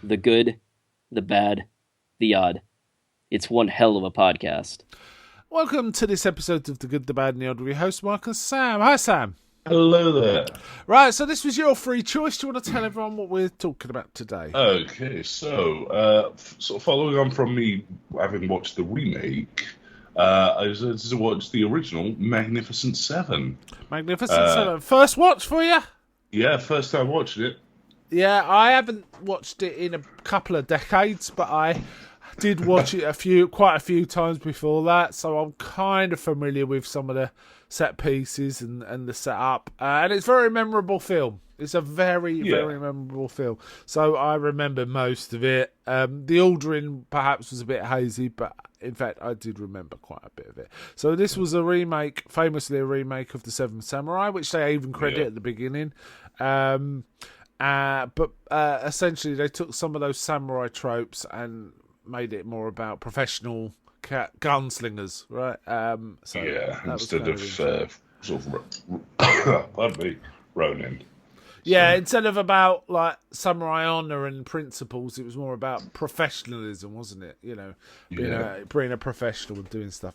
the good, the bad, the odd. It's one hell of a podcast. Welcome to this episode of The Good, the Bad and the Odd with your host, Mark and Sam. Hi, Sam. Hello there. Right, so this was your free choice. Do you want to tell everyone what we're talking about today? Okay, so sort of following on from me having watched the remake, I decided to watch the original Magnificent Seven. Magnificent Seven. First watch for you? Yeah, first time watching it. Yeah, I haven't watched it in a couple of decades, but I did watch it quite a few times before that, so I'm kind of familiar with some of the set pieces and the setup. And it's a very memorable film. It's a very memorable film. So I remember most of it. The ordering perhaps was a bit hazy, but in fact I did remember quite a bit of it. So this was famously a remake of The Seventh Samurai, which they even credit at the beginning. But essentially they took some of those samurai tropes and made it more about professional gunslingers, right? Instead of sort of pardon me, Ronin. Yeah, instead of about like samurai honor and principles, it was more about professionalism, wasn't it? You know, being a professional and doing stuff.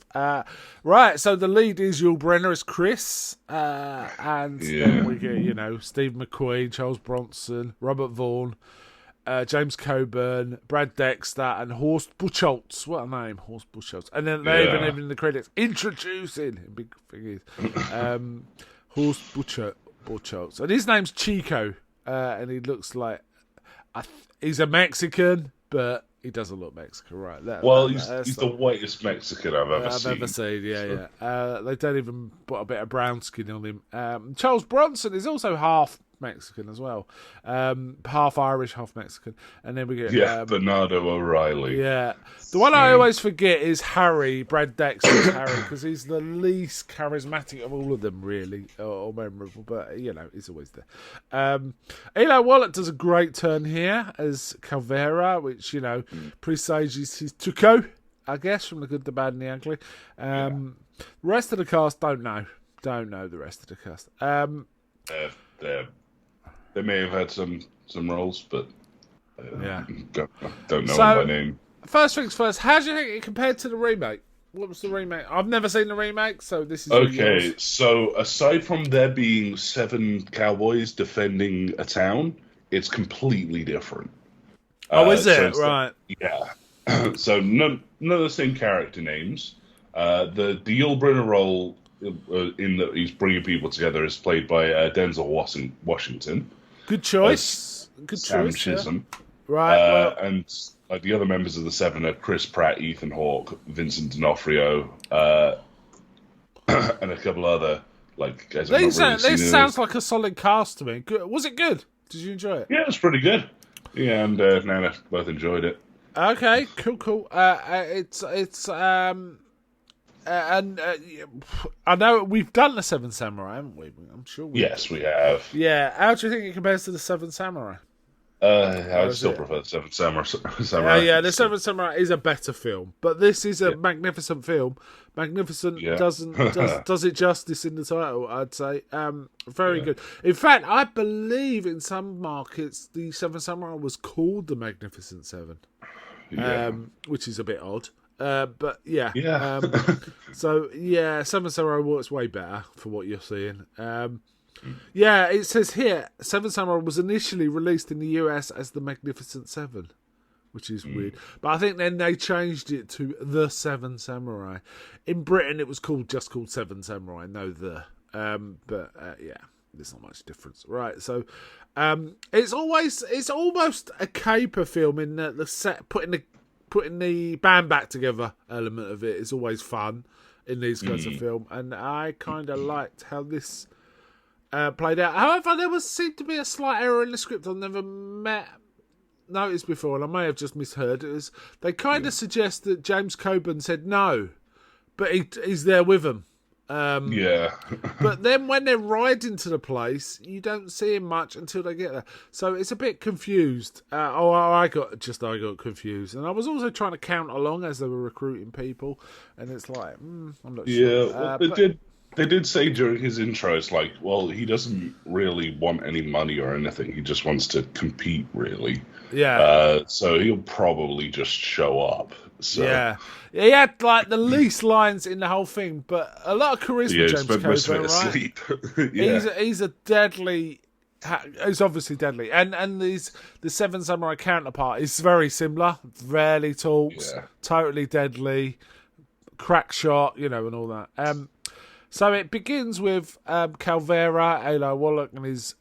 Right, so the lead is Yul Brynner as Chris, and then we get Steve McQueen, Charles Bronson, Robert Vaughn, James Coburn, Brad Dexter, and Horst Buchholz. What a name, Horst Buchholz. And then they even in the credits introducing big thing is Horst Buchholz, and his name's Chico, and he looks like he's a Mexican, but he doesn't look Mexican, right? He's the whitest Mexican I've ever seen. Yeah. They don't even put a bit of brown skin on him. Charles Bronson is also half Mexican as well, half Irish, half Mexican, and then we get Bernardo O'Reilly. Yeah, the one I always forget is Harry, Brad Dexter's Harry, because he's the least charismatic of all of them, really, or memorable. But he's always there. Eli Wallach does a great turn here as Calvera, which presages his Tuco, I guess, from The Good, the Bad, and the Ugly. The rest of the cast don't know the rest of the cast. They may have had some roles, but don't know them by name. First things first, how do you think it compared to the remake? What was the remake? I've never seen the remake, so this is okay. Yours. So aside from there being 7 cowboys defending a town, it's completely different. Is it? Right. Yeah. So none of the same character names. The Yul Brynner role in that he's bringing people together is played by Denzel Washington. Good choice. Sam Chisholm. Yeah. Right. And the other members of the 7 are Chris Pratt, Ethan Hawke, Vincent D'Onofrio, and a couple other guys. This sounds like a solid cast to me. Good. Was it good? Did you enjoy it? Yeah, it was pretty good. Yeah, and Nana both enjoyed it. Okay, cool. And I know we've done the Seven Samurai, haven't we? I'm sure. Yes, we have. Yeah. How do you think it compares to the Seven Samurai? I still prefer the Seven Samurai. Yeah, the Seven Samurai is a better film, but this is a magnificent film. Magnificent does it justice in the title, I'd say. Very good. In fact, I believe in some markets the Seven Samurai was called the Magnificent Seven, which is a bit odd. But Seven Samurai works way better for what you're seeing. It says here Seven Samurai was initially released in the US as the Magnificent Seven, which is weird. But I think then they changed it to the Seven Samurai. In Britain, it was just called Seven Samurai, there's not much difference, right? So, it's almost a caper film in that the set putting the band back together element of it is always fun in these kinds of film, and I kind of liked how this played out. However, there seemed to be a slight error in the script I've never noticed before, and I may have just misheard. It was they kind of suggest that James Coburn said no, but he's there with them. But then when they're riding to the place, you don't see him much until they get there. So it's a bit confused. I got confused, and I was also trying to count along as they were recruiting people, and it's like I'm not sure. They They did say during his intro, it's like, well, he doesn't really want any money or anything. He just wants to compete, really. Yeah. So he'll probably just show up. So Yeah. He had like the least lines in the whole thing, but a lot of charisma, yeah, James spent most of Coburn, it right? asleep. Yeah. He's a deadly. He's obviously deadly, and the Seven Samurai counterpart is very similar. Rarely talks, Yeah. totally deadly, crack shot, and all that. So it begins with Calvera, Eli Wallach, and his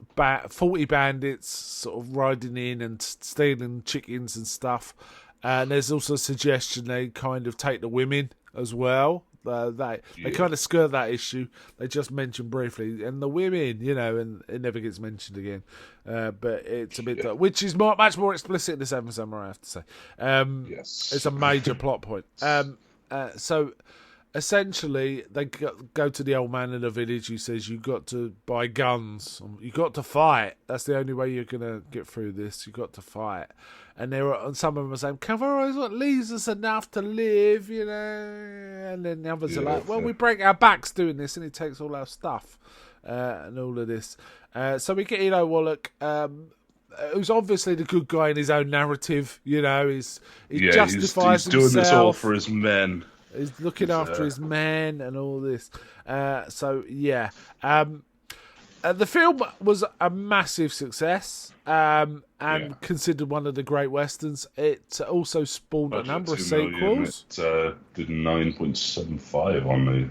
40 bandits sort of riding in and stealing chickens and stuff. And there's also a suggestion they kind of take the women as well. They kind of skirt that issue. They just mention briefly, and the women, and it never gets mentioned again. But it's a bit, which is much more explicit in the Seven Samurai, I have to say. Yes. It's a major plot point. So essentially, they go to the old man in the village who says, "You got to buy guns. You got to fight. That's the only way you're gonna get through this. You got to fight." And some of them are saying, "Cavalry is what leaves us enough to live," And then the others are like, "Well, we break our backs doing this, and he takes all our stuff and all of this." So we get Eli Wallach. Who's obviously the good guy in his own narrative, he justifies he's doing himself. this all for his men. He's looking after his men and all this. The film was a massive success and considered one of the great westerns. It also spawned a number of sequels. It did 9.75 on the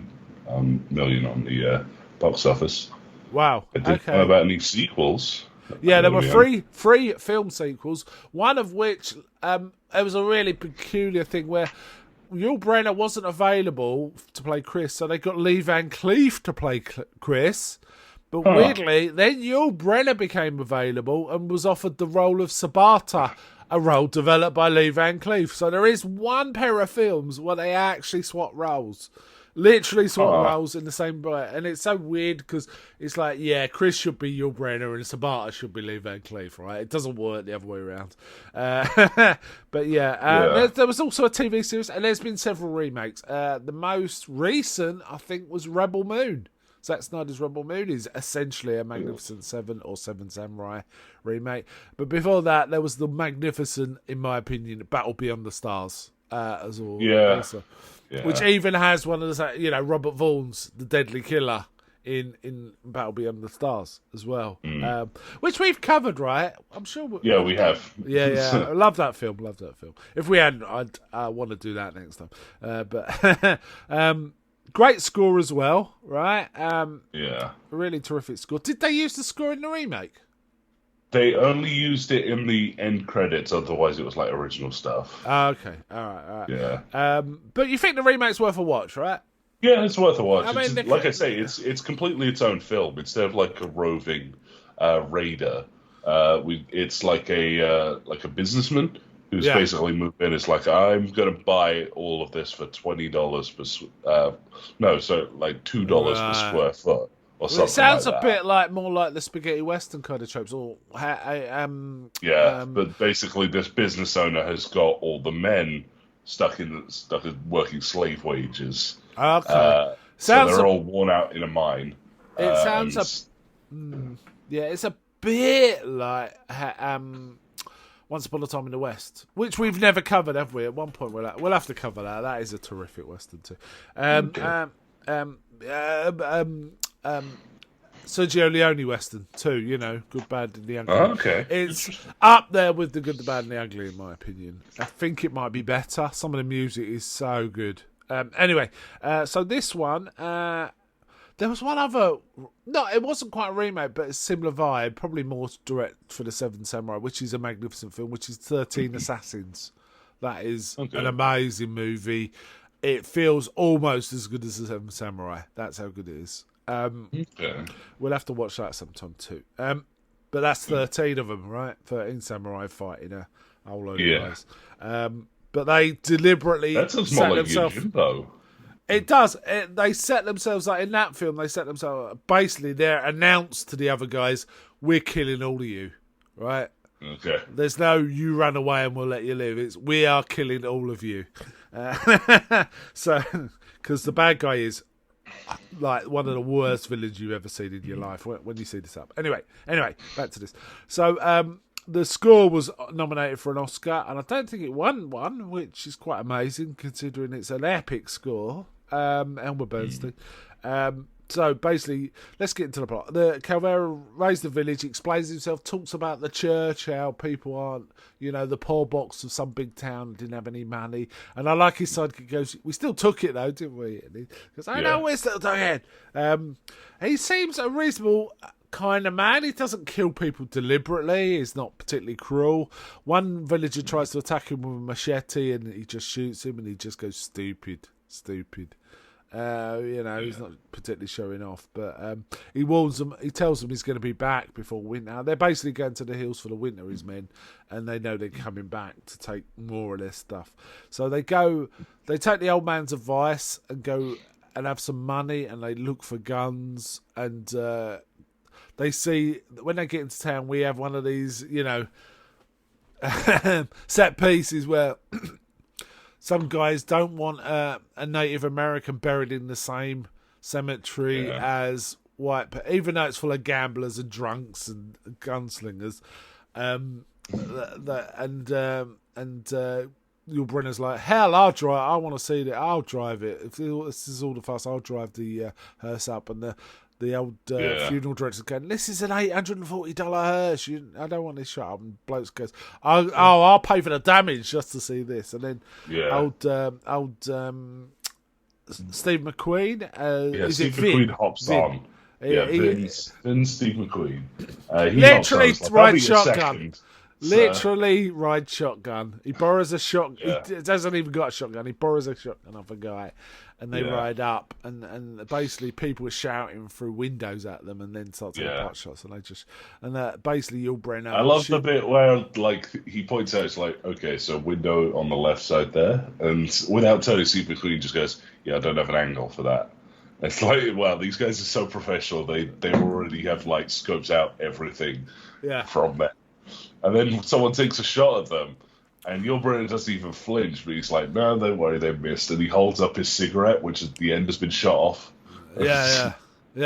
million on the box office. Wow. I didn't know about any sequels. Yeah, there were three film sequels, one of which it was a really peculiar thing where Yul Brynner wasn't available to play Chris, so they got Lee Van Cleef to play Chris. But weirdly, then Yul Brynner became available and was offered the role of Sabata, a role developed by Lee Van Cleef. So there is one pair of films where they actually swap roles. Literally swap roles in the same breath. And it's so weird because it's like, Chris should be Yul Brynner and Sabata should be Lee Van Cleef, right? It doesn't work the other way around. There was also a TV series, and there's been several remakes. The most recent, I think, was Rebel Moon. Zack Snyder's Rebel Moon is essentially a Magnificent Seven or Seven Samurai remake. But before that, there was the magnificent, in my opinion, Battle Beyond the Stars as well. Yeah. Which even has one of the, Robert Vaughn's The Deadly Killer in Battle Beyond the Stars as well. Which we've covered, right? I'm sure. We have. Yeah. I love that film. If we hadn't, I'd want to do that next time. Great score as well, right? Really terrific score. Did they use the score in the remake? They only used it in the end credits, otherwise it was like original stuff. Okay, all right. Yeah. But you think the remake's worth a watch, right? Yeah, it's worth a watch. I mean, like I say, it's completely its own film. Instead of like a roving raider, it's like a businessman who's basically moved in. It's like, I'm going to buy all of this for $20 per $2 per square foot. Or something. It sounds like a bit more like the spaghetti western kind of tropes. But basically, this business owner has got all the men stuck in working slave wages. Okay, so they're all worn out in a mine. It sounds it's a bit like Once Upon a Time in the West, which we've never covered, have we? At one point, we'll have to cover that. That is a terrific western too. Sergio Leone western too, Good, Bad and the Ugly. Okay. It's up there with the Good, the Bad and the Ugly in my opinion. I think it might be better. Some of the music is so good. So this one, there was one other, no, it wasn't quite a remake, but a similar vibe, probably more direct for the Seven Samurai, which is a magnificent film, which is 13 Assassins. That is an amazing movie. It feels almost as good as the Seven Samurai. That's how good it is. We'll have to watch that sometime too. But that's 13 of them, right? 13 samurai fighting a whole load of guys. But they deliberately set themselves. It does. They set themselves up in that film. They set themselves up. Basically, they're announced to the other guys, "We're killing all of you," right? Okay. There's no "you run away and we'll let you live." It's "we are killing all of you." So, because the bad guy is like one of the worst villains you've ever seen in your life when you see this up. Anyway, back to this. So the score was nominated for an Oscar, and I don't think it won one, which is quite amazing considering it's an epic score. Elmer Bernstein. So basically, let's get into the plot. The Calvera raised the village, explains himself, talks about the church, how people aren't, the poor box of some big town didn't have any money. And I like his sidekick goes, we still took it though, didn't we? And he goes, I know we're still doing it. He seems a reasonable kind of man. He doesn't kill people deliberately. He's not particularly cruel. One villager tries to attack him with a machete and he just shoots him and he just goes, stupid. He's not particularly showing off, but he warns them. He tells them he's going to be back before winter. They're basically going to the hills for the winter, his men, and they know they're coming back to take more or less stuff. So they go. They take the old man's advice and go and have some money, and they look for guns. And they see when they get into town, we have one of these, set pieces where. Some guys don't want a Native American buried in the same cemetery as white, even though it's full of gamblers and drunks and gunslingers. Your Brenner's like, hell, I'll drive. I want to see it. I'll drive it. If this is all the fuss, I'll drive the hearse up. And the old funeral director's going, this is an $840 hearse. I don't want this shot up. And Blokes goes, I'll pay for the damage just to see this. And then old Steve McQueen. Steve McQueen hops on. Vin Steve McQueen. He literally hops on, rides shotgun. Literally rides shotgun. He borrows a shotgun. Yeah. He hasn't even got a shotgun. He borrows a shotgun off a guy, and they ride up, and basically people are shouting through windows at them, and then starts getting pot shots, and basically Yul Brynner. I love the bit where he points out, it's like, okay, so window on the left side there, and without telling Steve McQueen, just goes, I don't have an angle for that. It's like, wow, these guys are so professional. They already have scopes out everything from there. And then someone takes a shot at them, and Yul Brynner doesn't even flinch, but he's like, no, don't worry, they missed. And he holds up his cigarette, which at the end has been shot off. Yeah,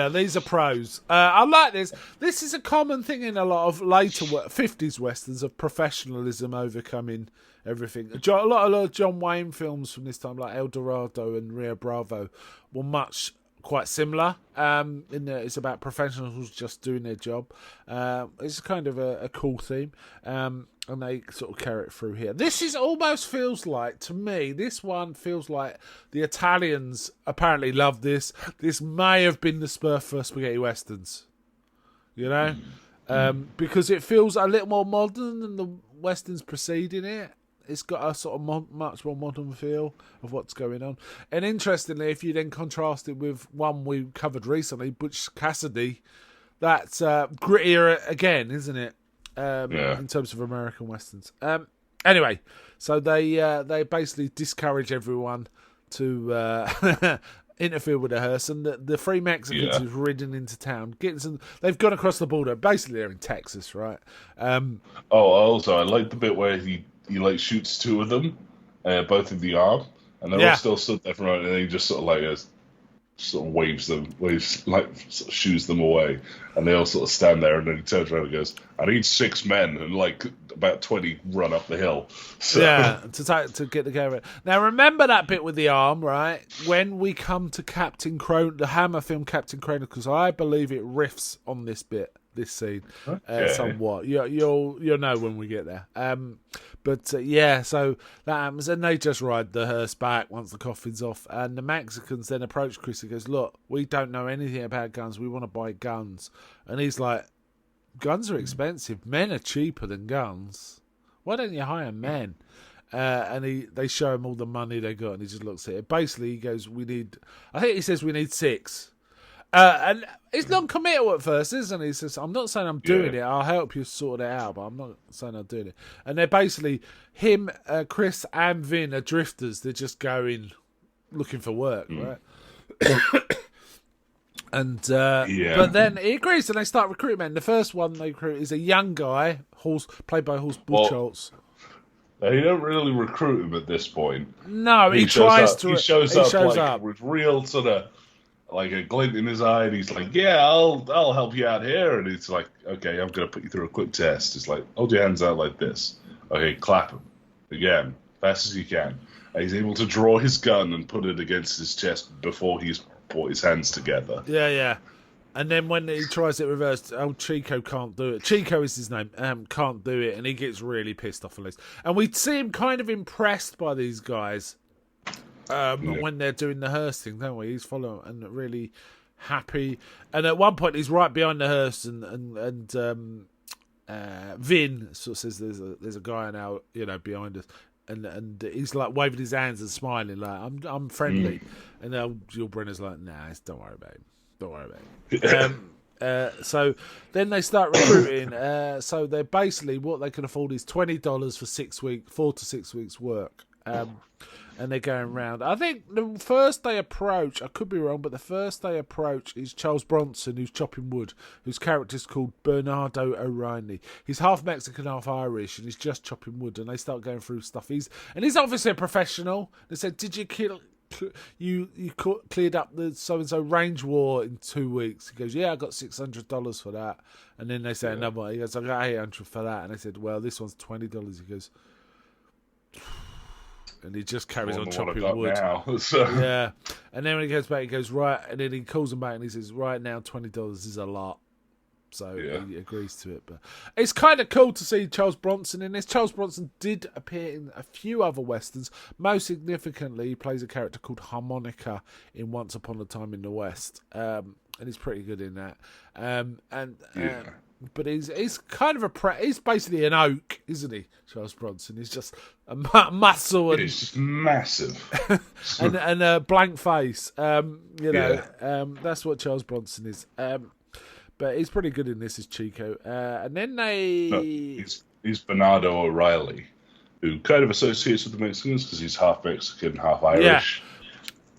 these are pros. I like this. This is a common thing in a lot of later 50s westerns of professionalism overcoming everything. A lot of John Wayne films from this time, like El Dorado and Rio Bravo, were quite similar. It's about professionals just doing their job. It's kind of a cool theme, and they sort of carry it through here. This feels like, to me, this one feels like the Italians apparently love this. This may have been the spur for spaghetti westerns, because it feels a little more modern than the westerns preceding it. It's got a sort of much more modern feel of what's going on. And interestingly, if you then contrast it with one we covered recently, Butch Cassidy, that's grittier again, isn't it? In terms of American westerns. Anyway, so they basically discourage everyone to interfere with the hearse, and the three Mexicans who've ridden into town, they've gone across the border. Basically, they're in Texas, right? Also, I like the bit where he shoots two of them, both in the arm, and they're all still stood there for a moment, and he just sort of shoos them away, and they all sort of stand there, and then he turns around and goes, I need 6 men, and about 20 run up the hill. So. Yeah, to get the camera. Now remember that bit with the arm, right? When we come to the Hammer film Captain Chronicles, I believe it riffs on this scene, somewhat. You'll know when we get there. So that happens, and they just ride the hearse back once the coffin's off. And the Mexicans then approach Chris and goes, "Look, we don't know anything about guns. We want to buy guns." And he's like, "Guns are expensive. Men are cheaper than guns. Why don't you hire men?" And they show him all the money they got, and he just looks at it. Basically, he goes, I think he says we need 6. And he's non-committal at first, isn't he? He says, I'm not saying I'm doing it. I'll help you sort it out, but I'm not saying I'm doing it. And they're basically, him, Chris and Vin are drifters. They're just going, looking for work, right? But then he agrees, and they start recruiting men. The first one they recruit is a young guy, played by Horst Buchholz. They don't really recruit him at this point. No, he shows up with real sort of like a glint in his eye, and he's like, "Yeah, I'll help you out here." And he's like, "Okay, I'm gonna put you through a quick test." It's like, hold your hands out like this. Okay, clap them again, fast as you can. And he's able to draw his gun and put it against his chest before he's put his hands together. Yeah. And then when he tries it reversed, Chico can't do it. Chico is his name. Can't do it, and he gets really pissed off at this. And we see him kind of impressed by these guys when they're doing the hearse thing, don't we? He's following and really happy. And at one point, he's right behind the hearse, and Vin sort of says, "There's a guy now, behind us." And he's like waving his hands and smiling like I'm friendly, and Yul Brynner's like, "Nah, don't worry about him. Don't worry about it." So then they start recruiting. So they're basically what they can afford is $20 for 6 weeks, 4 to 6 weeks work. And they're going around. I think the first they approach, I could be wrong, but the first they approach is Charles Bronson, who's chopping wood, whose character's called Bernardo O'Reilly. He's half Mexican, half Irish, and he's just chopping wood. And they start going through stuff. He's obviously a professional. They said, "Did you kill?" You cleared up the so-and-so range war in 2 weeks. He goes, "Yeah, I got $600 for that." And then they say another one. He goes, "I got $800 for that." And they said, "Well, this one's $20. He goes, and he just carries on chopping wood. Yeah. And then when he goes back, he goes, "Right." And then he calls him back and he says, "Right now, $20 is a lot." So he agrees to it. But it's kind of cool to see Charles Bronson in this. Charles Bronson did appear in a few other westerns. Most significantly, he plays a character called Harmonica in Once Upon a Time in the West. And he's pretty good in that. But he's kind of he's basically an oak, isn't he, Charles Bronson? He's just a muscle and he's just massive and a blank face. That's what Charles Bronson is. But he's pretty good in this as Chico. And then he's Bernardo O'Reilly, who kind of associates with the Mexicans because he's half Mexican, half Irish. Yeah.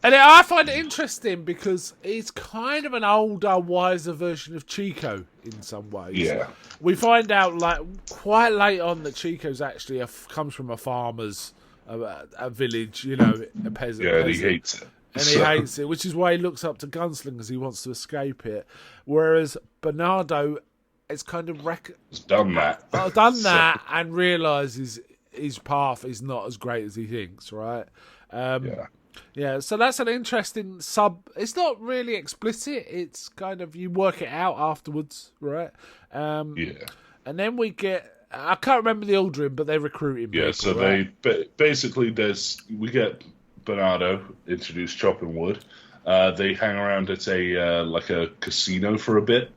And I find it interesting because he's kind of an older, wiser version of Chico in some ways. Yeah. We find out quite late on that Chico's actually comes from a farmer's a village, a peasant. Yeah, and he hates it. And he hates it, which is why he looks up to gunslingers. He wants to escape it. Whereas Bernardo has kind of done that. And realises his path is not as great as he thinks, right? Yeah, so that's an interesting It's not really explicit. It's kind of, you work it out afterwards, right? And then we get... I can't remember the Aldrin, but they're recruiting people, so right? basically we get Bernardo introduced chopping wood. They hang around at a casino for a bit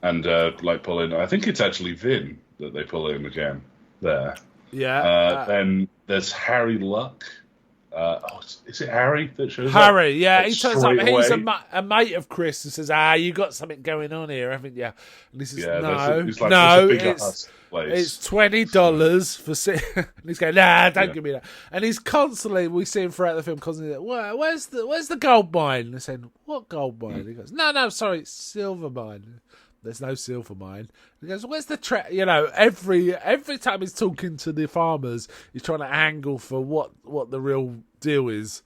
and pull in. I think it's actually Vin that they pull in again there. Yeah. Then there's Harry Luck. Is it Harry that shows up? Harry, yeah, he turns up. He's a mate of Chris and says, "You got something going on here, haven't you?" And he says, it's $20 for." And he's going, "Nah, don't give me that." And he's constantly, we see him throughout the film, constantly, "Where's the gold mine?" And they're saying, "What gold mine?" He goes, "No, sorry, silver mine." There's no silver mine. He goes, "Where's the every time he's talking to the farmers, he's trying to angle for what the real deal is,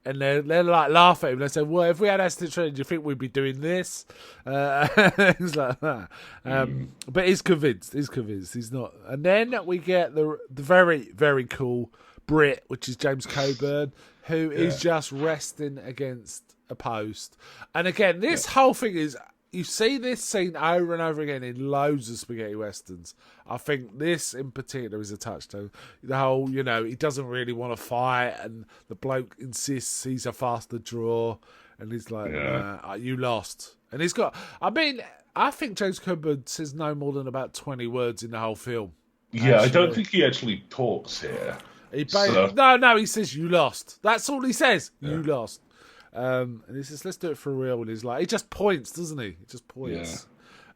and they're like laugh at him. They say, "Well, if we had acid trade, do you think we'd be doing this?" He's like that. But he's convinced. He's not. And then we get the very, very cool Brit, which is James Coburn, who is just resting against a post. And again, this whole thing is. You see this scene over and over again in loads of spaghetti westerns. I think this in particular is a touchstone. The whole, he doesn't really want to fight, and the bloke insists he's a faster draw, and he's like, "You lost." And he's got. I think James Coburn says no more than about 20 words in the whole film. Yeah, I don't think he actually talks here. No, he says you lost. That's all he says. Yeah. You lost. And he says, "Let's do it for real." And he's like, he just points, doesn't he? He just points.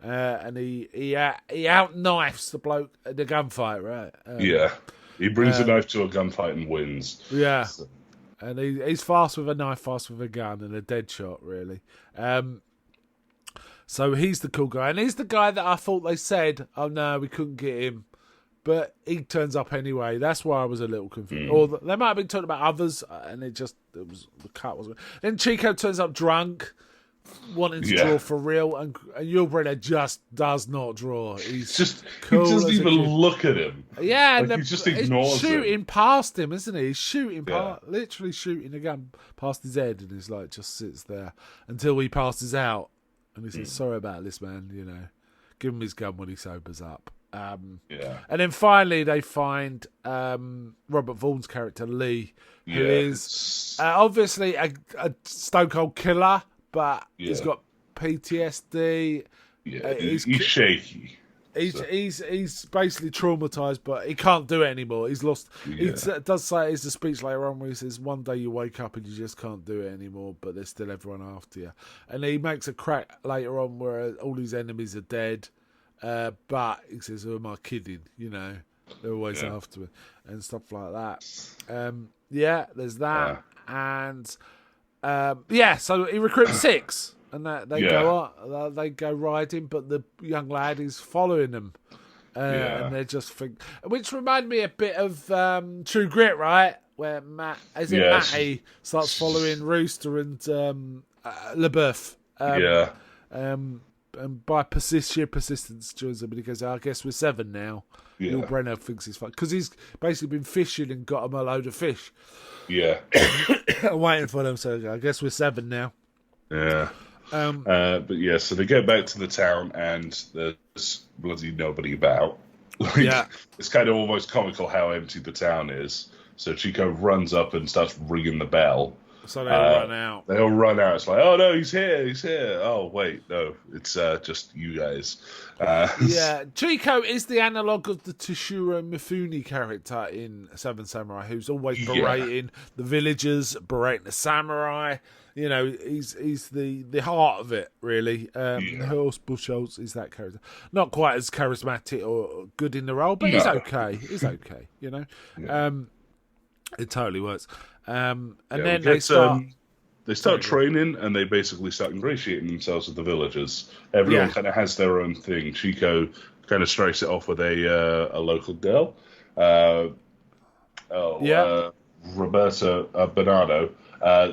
Yeah. And he out knifes the bloke at the gunfight, right? He brings a knife to a gunfight and wins. Yeah. So. And he's fast with a knife, fast with a gun, and a dead shot, really. So he's the cool guy. And he's the guy that I thought they said, "Oh no, we couldn't get him." But he turns up anyway. That's why I was a little confused. Or they might have been talking about others, and the cut wasn't. Then Chico turns up drunk, wanting to draw for real, and Yul Brynner just does not draw. He's just cool he doesn't as a even kid. look at him. Yeah, Like, and he just ignores he's shooting him. past him, isn't he? He's shooting, Yeah. literally shooting a gun past his head, and he's like just sits there until he passes out, and he says, "Sorry about this, man. You know, give him his gun when he sobers up." Yeah. And then finally they find Robert Vaughn's character Lee, who is obviously a stone cold killer, but he's got PTSD. Yeah, he's shaky. He's basically traumatized, but he can't do it anymore. He's lost. Yeah. He does say it's a speech later on where he says, "One day you wake up and you just can't do it anymore, but there's still everyone after you." And he makes a crack later on where all his enemies are dead, but he says, "Who am I kidding? You know, they're always after me," and stuff like that. There's that, and so he recruits 6. And they go riding, but the young lad is following them, and they're just which reminded me a bit of True Grit, right? Where Matty starts following Rooster and LeBeouf, and by sheer persistence joins them, and he goes, "I guess we're 7 now." Yul Brynner thinks he's fine because he's basically been fishing and got him a load of fish. Yeah, waiting for them. So I guess we're 7 now. Yeah. But yeah, so they go back to the town and there's bloody nobody about. It's kind of almost comical how empty the town is. So Chico runs up and starts ringing the bell. So they all run out. They all run out. It's like, oh no, he's here. Oh wait, no, it's just you guys. Chico is the analogue of the Toshiro Mifune character in Seven Samurai, who's always berating the villagers, berating the samurai. You know, he's the heart of it, really. Horst Buchholz is that character. Not quite as charismatic or good in the role, but he's okay. He's okay, you know. It totally works. And then they start... They start training, and they basically start ingratiating themselves with the villagers. Everyone kind of has their own thing. Chico kind of strikes it off with a local girl. Roberto Bernardo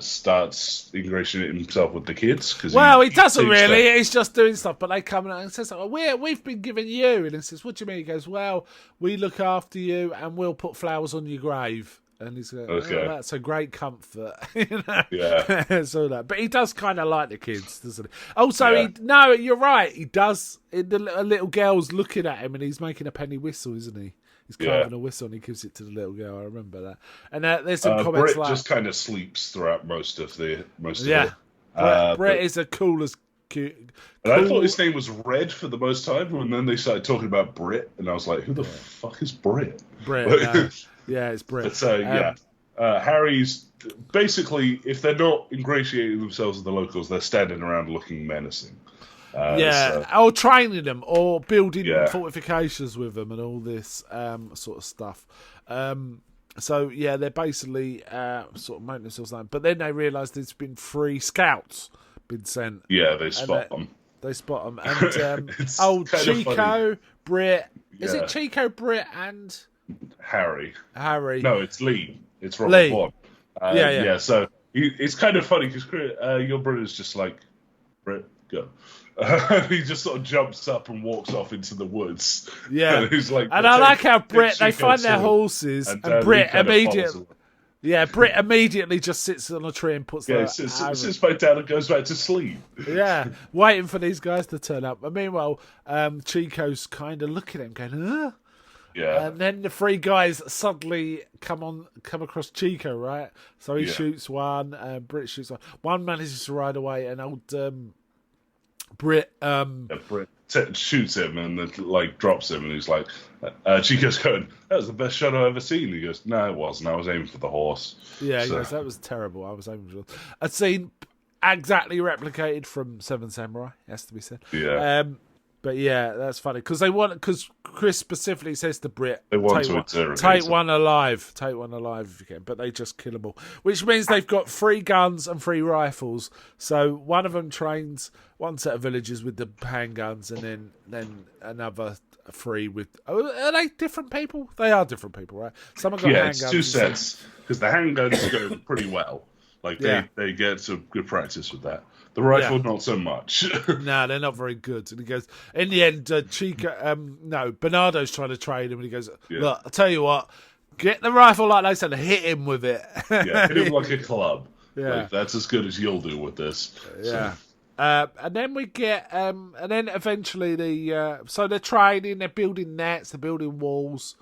starts ingratiating himself with the kids. He doesn't really. He's just doing stuff. But they come in and says, we've been giving you. And he says, what do you mean? He goes, well, we look after you, and we'll put flowers on your grave. And he's like, that's a great comfort. You know? Yeah. So that. But he does kind of like the kids, doesn't he? Also, you're right. He does. The little girl's looking at him and he's making a penny whistle, isn't he? He's carving a whistle and he gives it to the little girl. I remember that. And there's some comments Britt just kind of sleeps throughout most of it. Britt is the coolest cute. And I thought his name was Red for the most time, and then they started talking about Britt, and I was like, who the fuck is Britt? Yeah, it's Britt. But Harry's basically, if they're not ingratiating themselves with the locals, they're standing around looking menacing. Or training them, or building fortifications with them, and all this sort of stuff. They're basically sort of making themselves known. But then they realise there's been 3 scouts been sent. Yeah, they spot them. They spot them. And Chico, Britt. Is it Chico, Britt, and Harry? No, it's Lee. It's Robert Vaughn. So it's kind of funny because your brother's just like, Britt, go. He just sort of jumps up and walks off into the woods. Yeah. And he's like, and I like how Britt, they find their horses, and Britt immediately... Yeah, Britt immediately just sits on a tree and puts sits back down and goes back to sleep. Yeah, waiting for these guys to turn up. And meanwhile, Chico's kind of looking at him going, huh? Yeah. And then the 3 guys suddenly come across Chico, right? So he shoots one, Britt shoots one. One manages to ride away, and old Britt... Britt shoots him and then drops him, and he's like, Chico's going, that was the best shot I've ever seen. He goes, no, it wasn't. I was aiming for the horse. Yeah, he goes, that was terrible. I was aiming for a scene exactly replicated from Seven Samurai, has to be said. Yeah. But yeah, that's funny because Chris specifically says to Britt, they want take one alive if you can, but they just kill them all, which means they've got 3 guns and 3 rifles. So one of them trains one set of villagers with the handguns, and then another 3 with. Are they different people? They are different people, right? Some have got handguns. It's 2 sets because the handguns go pretty well. Like Yeah. they get some good practice with that. The rifle, not so much. No, they're not very good. And he goes, in the end, Bernardo's trying to trade him, and he goes, look, I'll tell you what, get the rifle like they said, hit him with it. Yeah, hit him like a club. Yeah. Like, that's as good as you'll do with this. Yeah. And then we get, and then eventually so they're trading, they're building nets, they're building walls,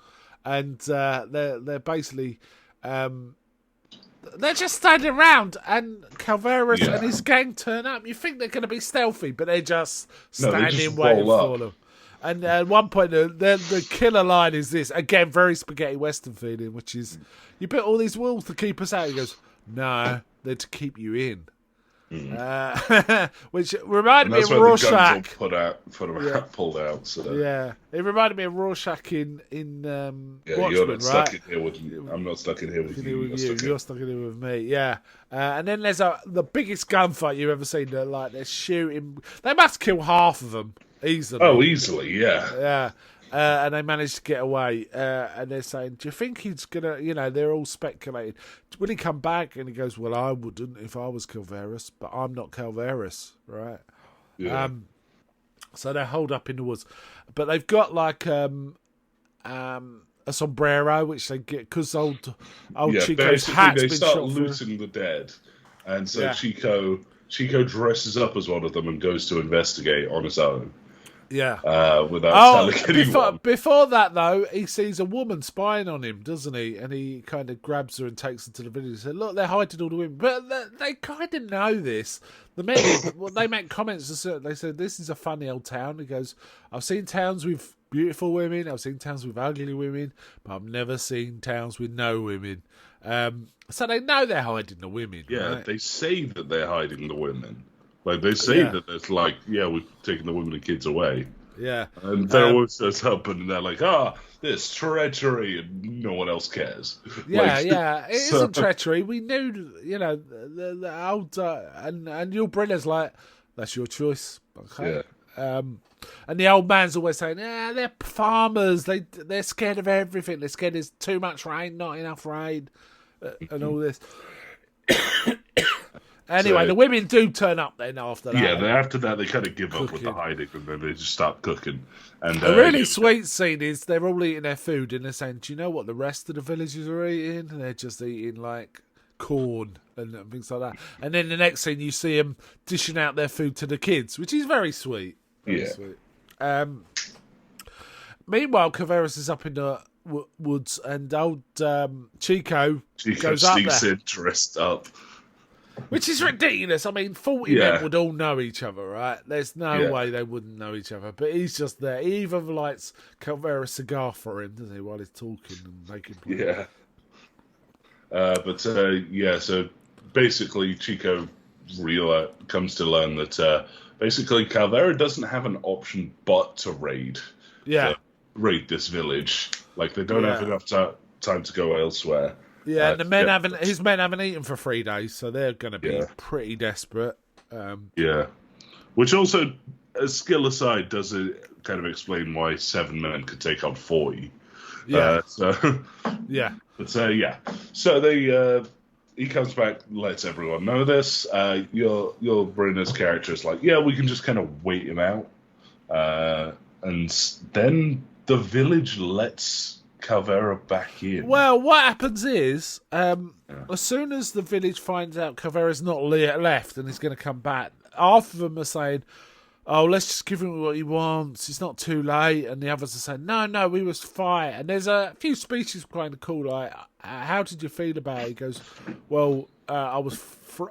and they're basically, they're just standing around, and Calveras and his gang turn up. You think they're going to be stealthy, but they're just standing waiting for them. And at one point, the killer line is this, again, very spaghetti western feeling, which is, you built all these walls to keep us out. He goes, no, they're to keep you in. Which reminded me of Rorschach. Pulled out. So. Yeah, it reminded me of Rorschach in Watchmen, you're not stuck right? in here with me. I'm not stuck in here with you. You're stuck in here with me. Yeah, and then there's the biggest gunfight you've ever seen. They're shooting. They must kill half of them easily. Oh, easily, yeah. Yeah. And they managed to get away. And they're saying, do you think he's going to, they're all speculating. Will he come back? And he goes, well, I wouldn't if I was Calveras, but I'm not Calveras, right? Yeah. So they're holed up in the woods. But they've got like a sombrero, which they get, because old Chico's hat's been shot through. They start looting the dead. And so Chico dresses up as one of them and goes to investigate on his own. Yeah. Without telling anyone. Before that, though, he sees a woman spying on him, doesn't he? And he kind of grabs her and takes her to the village and says, look, they're hiding all the women. But they kind of know this. The men, they make comments. They said, this is a funny old town. He goes, I've seen towns with beautiful women. I've seen towns with ugly women. But I've never seen towns with no women. So they know they're hiding the women. Yeah, right? They say that they're hiding the women. Like, they say that it's like, we've taken the women and kids away. Yeah. And they're always sets up and they're like, this treachery, and no one else cares. Yeah. It isn't treachery. We knew, the old, and Yul Brynner's like, that's your choice. Okay. Yeah. And the old man's always saying, they're farmers. They're scared of everything. They're scared there's too much rain, not enough rain, and all this. Anyway, the women do turn up then after that. Yeah, then after that they kind of give up with the hiding and then they just start cooking. And a really sweet scene is they're all eating their food and they're saying, do you know what the rest of the villagers are eating? And they're just eating like corn and things like that. And then the next scene you see them dishing out their food to the kids, which is very sweet. Very sweet. Meanwhile, Calveras is up in the woods and old Chico goes up there. Sneaks in dressed up. Which is ridiculous. I mean, 40 men would all know each other, right? There's no way they wouldn't know each other. But he's just there. He even lights Calvera cigar for him, doesn't he, while he's talking and making plans. Yeah. So basically Chico comes to learn that basically Calvera doesn't have an option but to raid this village. Like, they don't have enough time to go elsewhere. Yeah, and his men haven't eaten for 3 days, so they're going to be pretty desperate. Which also, as skill aside, does it kind of explain why 7 men could take on 40. So he comes back, lets everyone know this. Your Brynner's character is like, we can just kind of wait him out, and then the village lets Calvera back in. Well, what happens is, as soon as the village finds out Calvera's not left and he's going to come back, half of them are saying, let's just give him what he wants, it's not too late, and the others are saying, no, we was fight. And there's a few speeches kind of cool, like, how did you feel about it? He goes, well, I was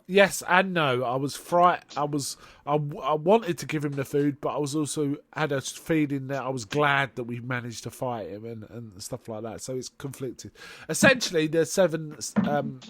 yes and no. I was frightened. I wanted to give him the food, but I was also had a feeling that I was glad that we managed to fight him and stuff like that. So it's conflicted. Essentially, the 7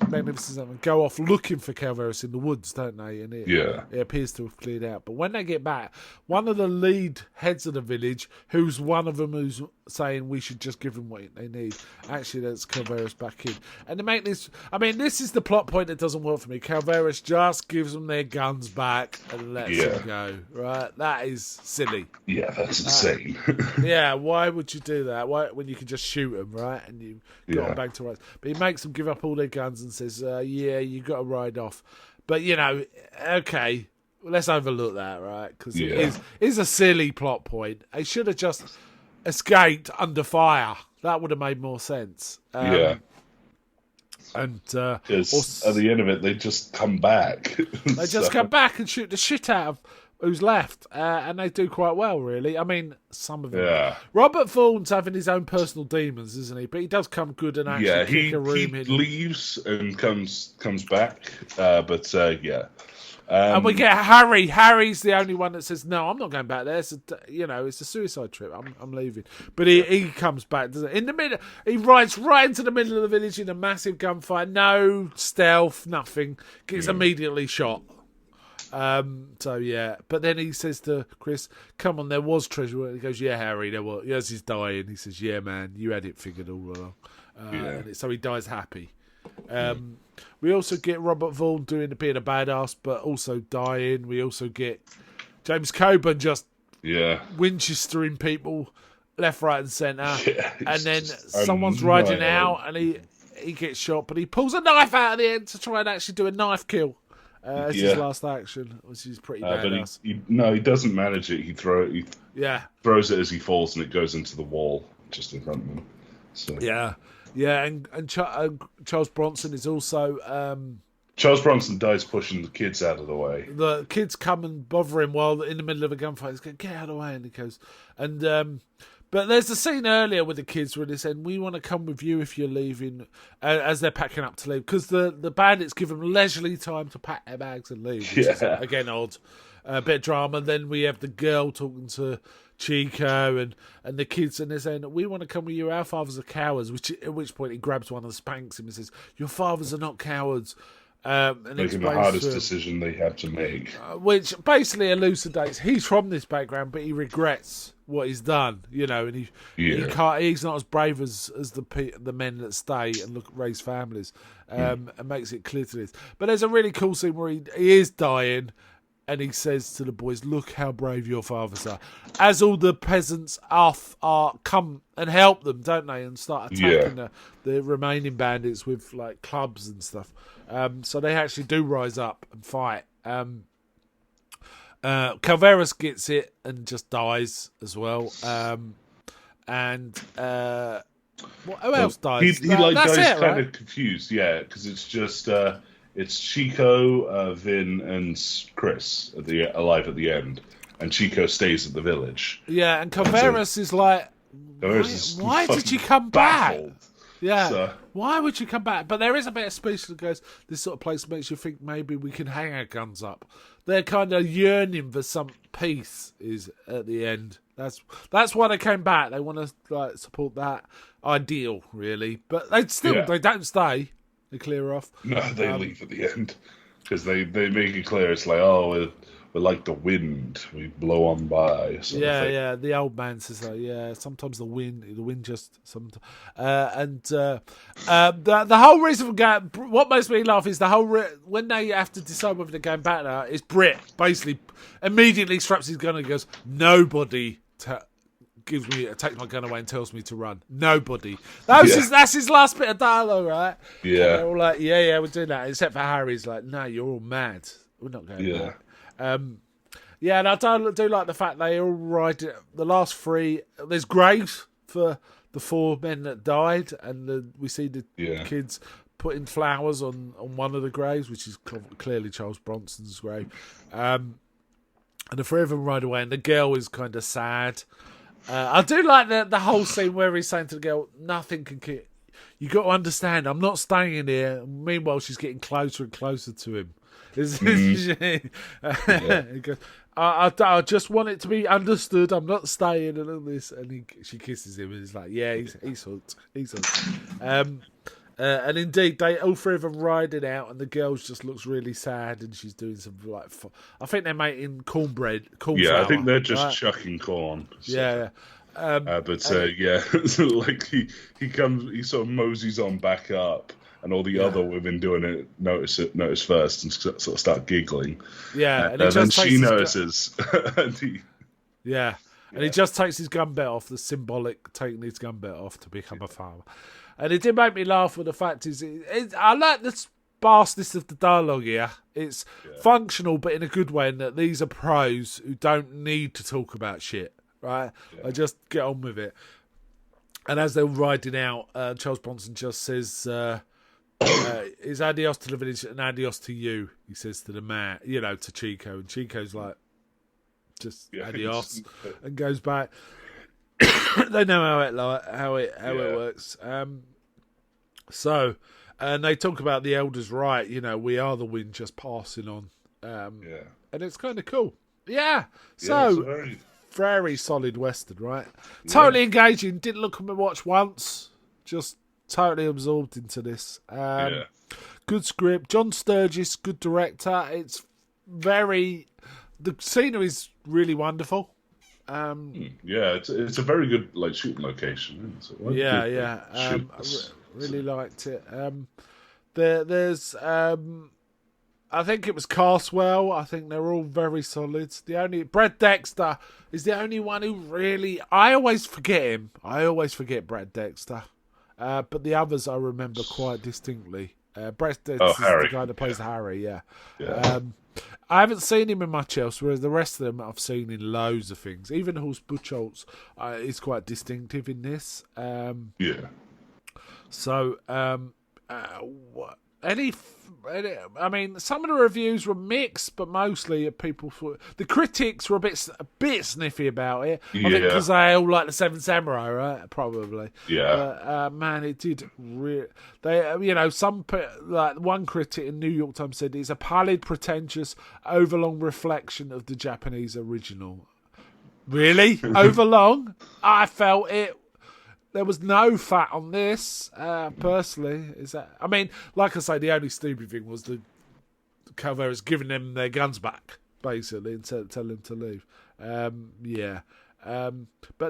Magnificent Seven go off looking for Calveras in the woods, don't they? And it appears to have cleared out. But when they get back, one of the lead heads of the village, who's one of them who's saying we should just give them what they need, actually lets Calveras back in. And to make this, I mean, this is the plot point that doesn't work for me. Calveras just gives them their guns back and lets Yeah. them go. Right? That is silly. Yeah, that's insane. Yeah, why would you do that? Why when you can just shoot them, right? And you got Yeah. them back to rights. But he makes them give up all their guns and says, "Yeah, you got to ride off." But you know, okay, let's overlook that, right? Because Yeah. it is a silly plot point. They should have just escaped under fire. That would have made more sense. Yeah. And Because at the end of it, they just come back. they just come back and shoot the shit out of who's left, and they do quite well, really. I mean, some of them. Yeah. Robert Vaughn's having his own personal demons, isn't he? But he does come good and actually Yeah, kick a room he in. leaves and comes back. But yeah. And we get Harry. Harry's the only one that says, "No, I'm not going back there. It's a suicide trip. I'm leaving." But he comes back. Doesn't he? In the middle, he rides right into the middle of the village in a massive gunfight. No stealth, nothing. Gets immediately shot. So yeah, but then he says to Chris, "Come on, there was treasure." And he goes, "Yeah, Harry, there was." As he's dying, he says, "Yeah, man, you had it figured all along." So he dies happy. We also get Robert Vaughn being a badass, but also dying. We also get James Coburn just Winchestering people left, right, and centre. Yeah, and then just someone's riding annihilating. out, and he gets shot, but he pulls a knife out at the end to try and actually do a knife kill as his last action, which is pretty badass. But he doesn't manage it. He throws it as he falls, and it goes into the wall just in front of him. So. Yeah, and Charles Bronson is also... Charles Bronson dies pushing the kids out of the way. The kids come and bother him while in the middle of a gunfight. He's going, "Get out of the way," and he goes... But there's a scene earlier with the kids where they said, "We want to come with you if you're leaving," as they're packing up to leave. Because the bandits give them leisurely time to pack their bags and leave, which is, again, odd. A bit of drama. Then we have the girl talking to Chico and the kids, and they're saying, "We want to come with you. Our fathers are cowards." At which point he grabs one and spanks him and says, "Your fathers are not cowards." And Making the hardest decision they have to make. Which basically elucidates he's from this background, but he regrets what he's done, and he's not as brave as the men that stay and raise families, and makes it clear to this. But there's a really cool scene where he is dying, and he says to the boys, "Look how brave your fathers are." As all the peasants are come and help them, don't they, and start attacking the remaining bandits with like clubs and stuff. So they actually do rise up and fight. Calveras gets it and just dies as well. Who else dies? He That's dies it, kind right? of confused, because it's just it's Chico, Vin, and Chris alive at the end, and Chico stays at the village. Yeah, and Calveras is like, why did you come baffled. back? Yeah, So- why would you come back? But there is a bit of speech that goes, this sort of place makes you think maybe we can hang our guns up. They're kind of yearning for some peace is at the end. That's why they came back. They want to support that ideal, really. But they don't stay. They clear off. No, they leave at the end because they make it clear. It's like, oh, we're like the wind, we blow on by. Yeah. The old man says that. Sometimes the wind just sometimes. The whole reason for going, what makes me laugh is the whole when they have to decide whether they're going back now. Is Britt basically immediately straps his gun and goes, "Nobody takes my gun away and tells me to run. Nobody." That's his last bit of dialogue, right? Yeah. And they're all like, yeah, we're doing that. Except for Harry's like, "No, you're all mad. We're not going back." And I do like the fact they all ride the last three. There's graves for the four men that died, and we see the kids putting flowers on one of the graves, which is clearly Charles Bronson's grave. And the three of them ride away, and the girl is kind of sad. I do like the whole scene where he's saying to the girl, "Nothing can keep. You got to understand, I'm not staying here." Meanwhile, she's getting closer and closer to him. He goes, I just want it to be understood. I'm not staying and all this. And she kisses him and he's like, "Yeah, he's hooked. He's hooked." And indeed, all three of them riding out, and the girl just looks really sad, and she's doing some I think they're making cornbread. I think they're just chucking corn. So. Like he sort of moseys on back up, and all the other women doing it notice first and sort of start giggling. Yeah, and then she notices. And he just takes his gun belt off, the symbolic taking his gun belt off to become a farmer. And it did make me laugh with the fact is, I like the sparseness of the dialogue here. It's functional, but in a good way, in that these are pros who don't need to talk about shit, right? I just get on with it. And as they're riding out, Charles Bronson just says, "Is adios to the village and adios to you?" He says to the man, to Chico, and Chico's like, "Just adios," and goes back. They know how it works. And they talk about the elders' right. We are the wind just passing on. And it's kind of cool. Yeah. So very solid Western, right? Totally engaging. Didn't look at my watch once. Just totally absorbed into this. Good script. John Sturgis, good director. It's the scenery's really wonderful. It's a very good shooting location. Really liked it. There's I think it was Carswell. I think they're all very solid. Brad Dexter is the only one who really. I always forget him. I always forget Brad Dexter, but the others I remember quite distinctly. Brad Dexter is the guy that plays Harry. Yeah. I haven't seen him in much else, whereas the rest of them I've seen in loads of things. Even Horst Buchholz is quite distinctive in this. So, some of the reviews were mixed, but mostly people thought the critics were a bit sniffy about it. I think because they all like the Seven Samurai, right? Probably. Yeah. But, man, it did. One critic in New York Times said it's a pallid, pretentious, overlong reflection of the Japanese original. Really? Overlong? I felt it. There was no fat on this, personally. Like I say, the only stupid thing was the Calvaris giving them their guns back, basically, and tell them to leave. But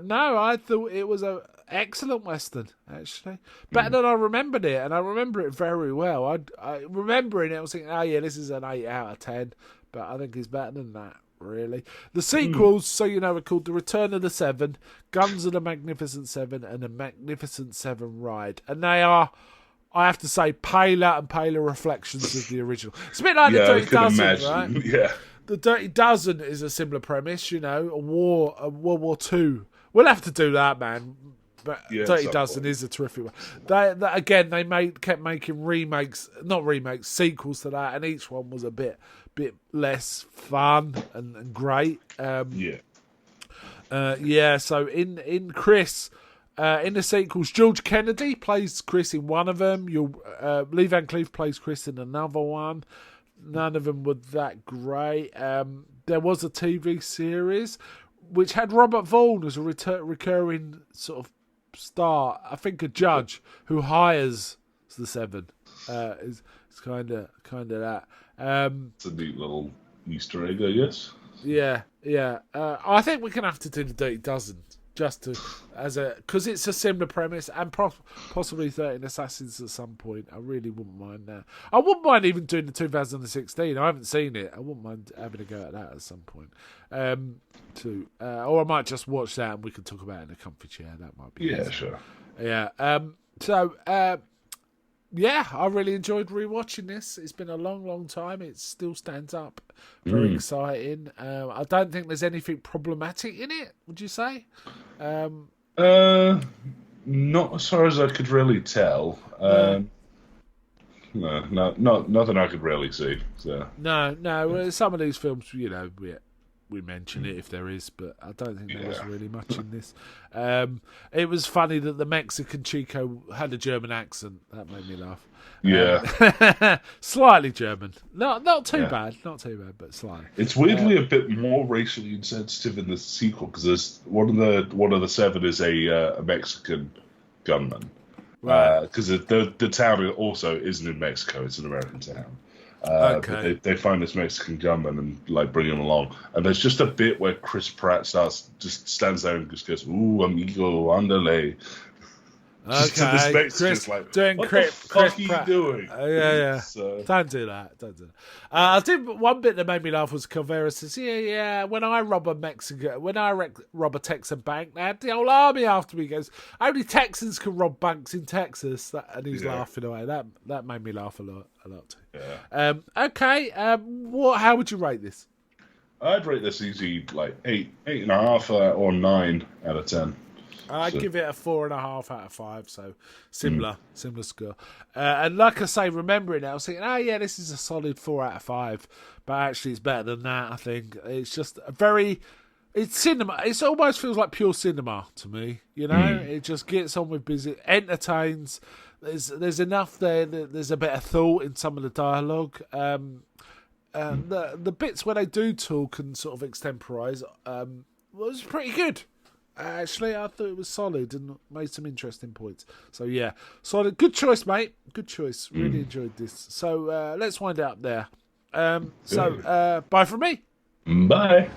no, I thought it was an excellent Western, actually. Better than I remembered it, and I remember it very well. I remembering it, I was thinking, this is an 8 out of 10, but I think it's better than that. Really, the sequels, are called The Return of the Seven, Guns of the Magnificent Seven, and The Magnificent Seven Ride, and they are, I have to say, paler and paler reflections of the original. It's a bit like the Dirty Dozen, right? Yeah, the Dirty Dozen is a similar premise, a World War II. We'll have to do that, man. But Dirty Dozen is a terrific one. They kept making sequels to that, and each one was a bit less fun and great. So in Chris, in the sequels, George Kennedy plays Chris in one of them. Lee Van Cleef plays Chris in another one. None of them were that great. There was a TV series which had Robert Vaughn as a recurring sort of star. I think a judge who hires the Seven. Is kind of that. It's a neat little Easter egg, I guess. Yeah. I think we're gonna have to do the Dirty Dozen because it's a similar premise, and possibly 13 Assassins at some point. I really wouldn't mind that. I wouldn't mind even doing the 2016. I haven't seen it. I wouldn't mind having a go at that at some point. Or I might just watch that and we can talk about it in a comfy chair. That might be easy. Sure. Yeah. I really enjoyed rewatching this. It's been a long time. It still stands up. Very exciting. I don't think there's anything problematic in it, would you say? Not as far as I could really tell. No, nothing I could really see. So. No. Some of these films, we mention it if there is, but I don't think there was really much in this. It was funny that the Mexican Chico had a German accent. That made me laugh. Yeah. Slightly German. Not too bad, but slightly. It's weirdly a bit more racially insensitive in the sequel because there's one of the seven is a Mexican gunman. Because the town also isn't in Mexico; it's an American town. But they find this Mexican gunman and bring him along. And there's just a bit where Chris Pratt stands there and just goes, "Ooh, amigo, andale." Just to this Okay, mate's Chris just like, doing what Chris the fuck Pratt. are you doing? Yeah. So, Don't do that. Don't do that. I did one bit that made me laugh was Calvera says, "Yeah. When I rob a Texan bank, they had the whole army after me." He goes, "Only Texans can rob banks in Texas," and he's laughing away. That made me laugh a lot too. yeah. Okay. How would you rate this? I'd rate this easy like 8.5 or 9 out of 10. I'd give it a 4.5 out of 5, so similar score. And like I say, remembering it, I was thinking, this is a solid 4 out of 5, but actually it's better than that. I think it's just it's cinema. It almost feels like pure cinema to me. You know, it just gets on with business, entertains. There's enough there. There's a bit of thought in some of the dialogue. The bits where they do talk and sort of extemporise was pretty good. Actually, I thought it was solid and made some interesting points. So, yeah, solid. Good choice, mate. Good choice. Really enjoyed this. So, let's wind it up there. Bye from me. Bye.